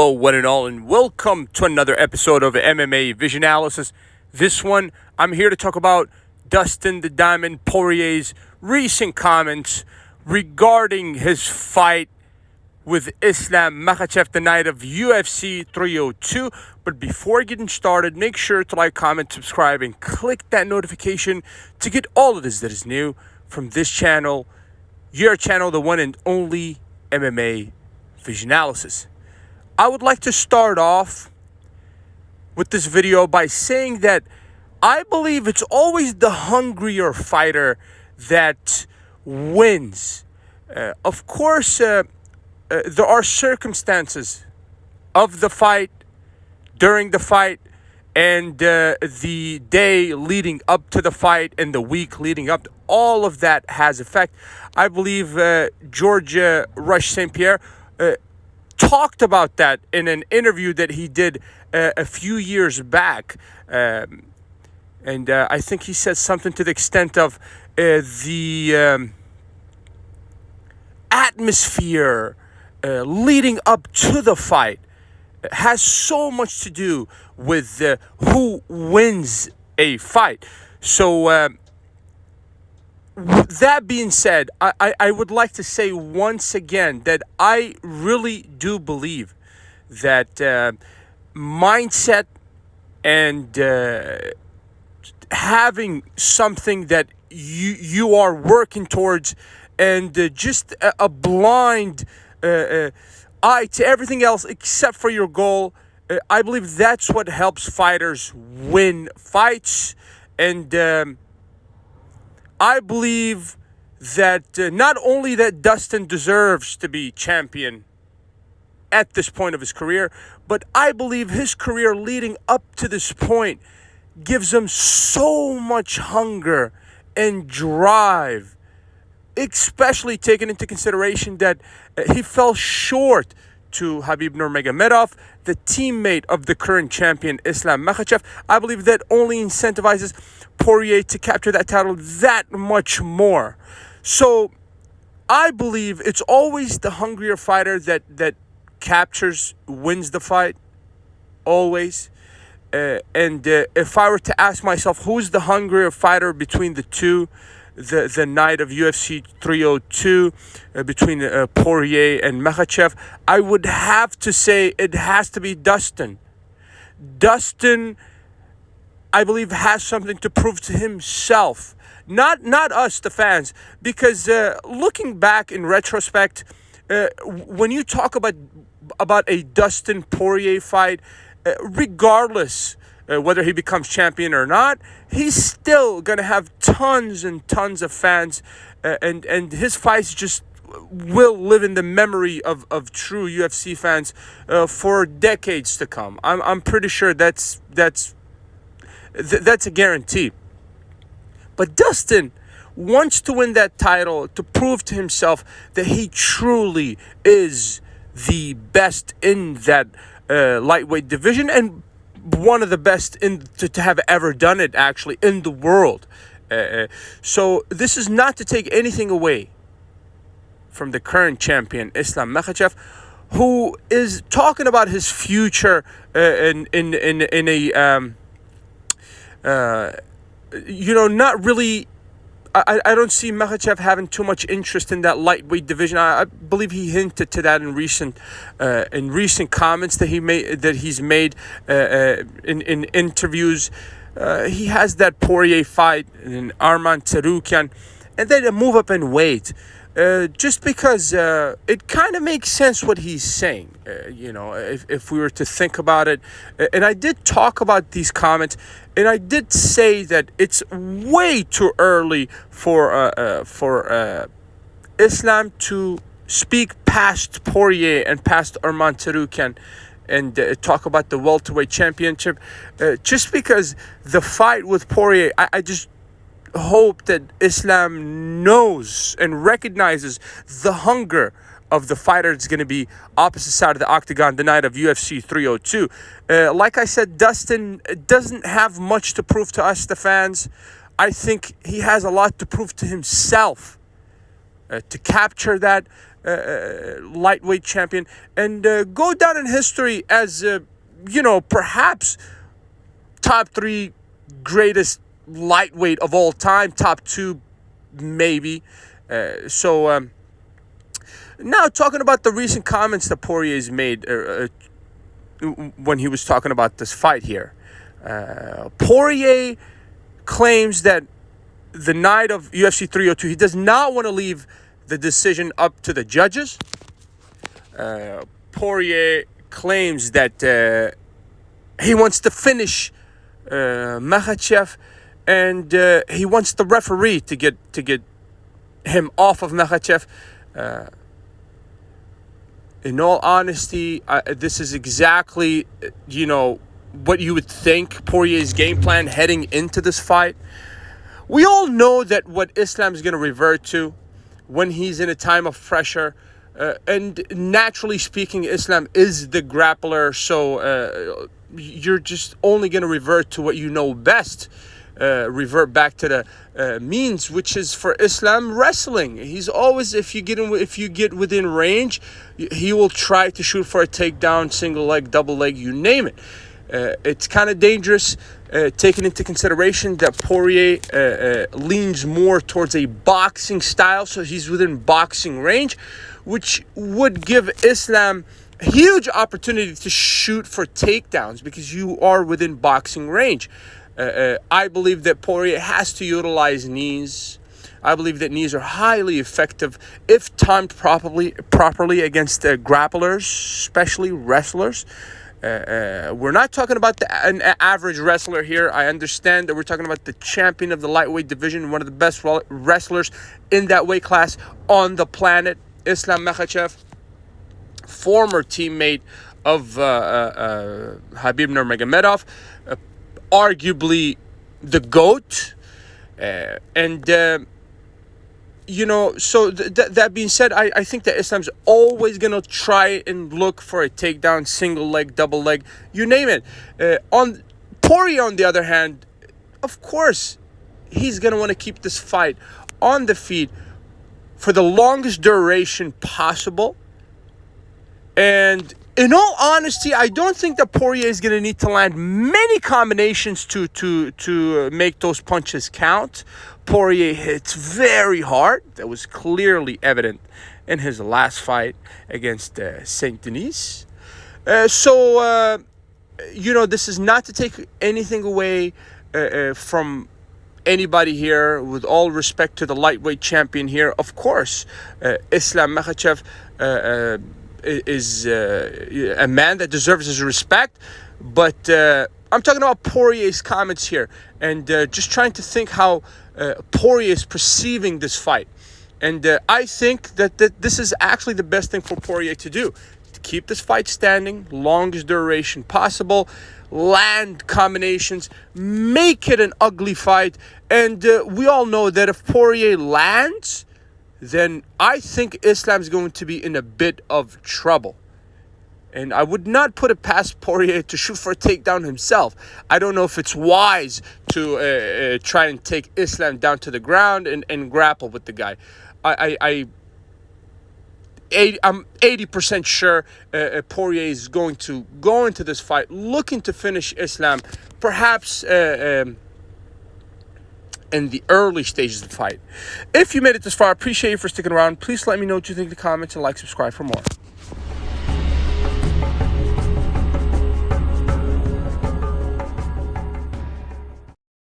Hello, one and all, and welcome to another episode of MMA Vision Analysis. This one, I'm here to talk about Dustin the Diamond Poirier's recent comments regarding his fight with Islam Makhachev the night of UFC 302. But before getting started, make sure to like, comment, subscribe, and click that notification to get all of this that is new from this channel, your channel, the one and only MMA Vision Analysis. I would like to start off with this video by saying that I believe it's always the hungrier fighter that wins. Of course, there are circumstances of the fight, during the fight, and the day leading up to the fight and the week leading up. All of that has effect. I believe George Rush St. Pierre talked about that in an interview that he did a few years back. And I think he said something to the extent of the atmosphere leading up to the fight has so much to do with who wins a fight. So that being said, I would like to say once again that I really do believe that mindset and having something that you are working towards and just a blind eye to everything else except for your goal, I believe that's what helps fighters win fights. And I believe that not only that Dustin deserves to be champion at this point of his career, but I believe his career leading up to this point gives him so much hunger and drive, especially taking into consideration that he fell short to Khabib Nurmagomedov, the teammate of the current champion Islam Makhachev. I believe that only incentivizes Poirier to capture that title that much more. So I believe it's always the hungrier fighter that captures, wins the fight, always. And if I were to ask myself who's the hungrier fighter between the two, the night of UFC 302 between Poirier and Makhachev, I would have to say it has to be Dustin. Dustin, I believe, has something to prove to himself, not us, the fans, because looking back in retrospect, when you talk about a Dustin Poirier fight, regardless whether he becomes champion or not, he's still going to have tons and tons of fans, and his fights just will live in the memory of true UFC fans for decades to come. I'm pretty sure that's a guarantee. But Dustin wants to win that title to prove to himself that he truly is the best in that lightweight division, and one of the best to have ever done it, actually, in the world. So this is not to take anything away from the current champion, Islam Makhachev, who is talking about his future in a not really. I don't see Makhachev having too much interest in that lightweight division. I believe he hinted to that in recent comments that he's made in interviews. He has that Poirier fight and Arman Tsarukyan, and then a move up in weight. Just because it kind of makes sense what he's saying, if we were to think about it. And I did talk about these comments, and I did say that it's way too early for Islam to speak past Poirier and past Arman Tsarukyan and talk about the welterweight championship. Just because the fight with Poirier, I just hope that Islam knows and recognizes the hunger of the fighter that's going to be opposite side of the octagon the night of UFC 302. Like I said, Dustin doesn't have much to prove to us, the fans. I think he has a lot to prove to himself to capture that. lightweight champion, and go down in history as, perhaps top 3 greatest lightweight of all time, top 2 maybe. Now talking about the recent comments that Poirier's made when he was talking about this fight here. Poirier claims that the night of UFC 302, he does not want to leave the decision up to the judges. Poirier claims that he wants to finish Makhachev, and he wants the referee to get him off of Makhachev. In all honesty, this is exactly, what you would think Poirier's game plan heading into this fight. We all know that what Islam is going to revert to when he's in a time of pressure. And naturally speaking, Islam is the grappler, so you're just only going to revert to what you know best. Revert back to the means, which is for Islam wrestling. He's always, if you get within range, he will try to shoot for a takedown, single leg, double leg, you name it. It's kind of dangerous, taking into consideration that Poirier leans more towards a boxing style, so he's within boxing range, which would give Islam a huge opportunity to shoot for takedowns because you are within boxing range. I believe that Poirier has to utilize knees. I believe that knees are highly effective if timed properly against grapplers, especially wrestlers. We're not talking about an average wrestler here. I understand that we're talking about the champion of the lightweight division, one of the best wrestlers in that weight class on the planet, Islam Makhachev, former teammate of Khabib Nurmagomedov, arguably the GOAT. So that being said, I think that Islam's always going to try and look for a takedown, single leg, double leg, you name it. On Poirier, on the other hand, of course, he's going to want to keep this fight on the feet for the longest duration possible. And in all honesty, I don't think that Poirier is going to need to land many combinations to make those punches count. Poirier hits very hard. That was clearly evident in his last fight against Saint Denis. This is not to take anything away from anybody here. With all respect to the lightweight champion here, of course, Islam Makhachev is a man that deserves his respect, but I'm talking about Poirier's comments here, and just trying to think how Poirier is perceiving this fight. And I think that this is actually the best thing for Poirier to do, to keep this fight standing, longest duration possible, land combinations, make it an ugly fight. And we all know that if Poirier lands, then I think Islam's going to be in a bit of trouble. And I would not put it past Poirier to shoot for a takedown himself. I don't know if it's wise to try and take Islam down to the ground and grapple with the guy. I'm 80% sure Poirier is going to go into this fight looking to finish Islam, perhaps in the early stages of the fight. If you made it this far, I appreciate you for sticking around. Please let me know what you think in the comments and subscribe for more.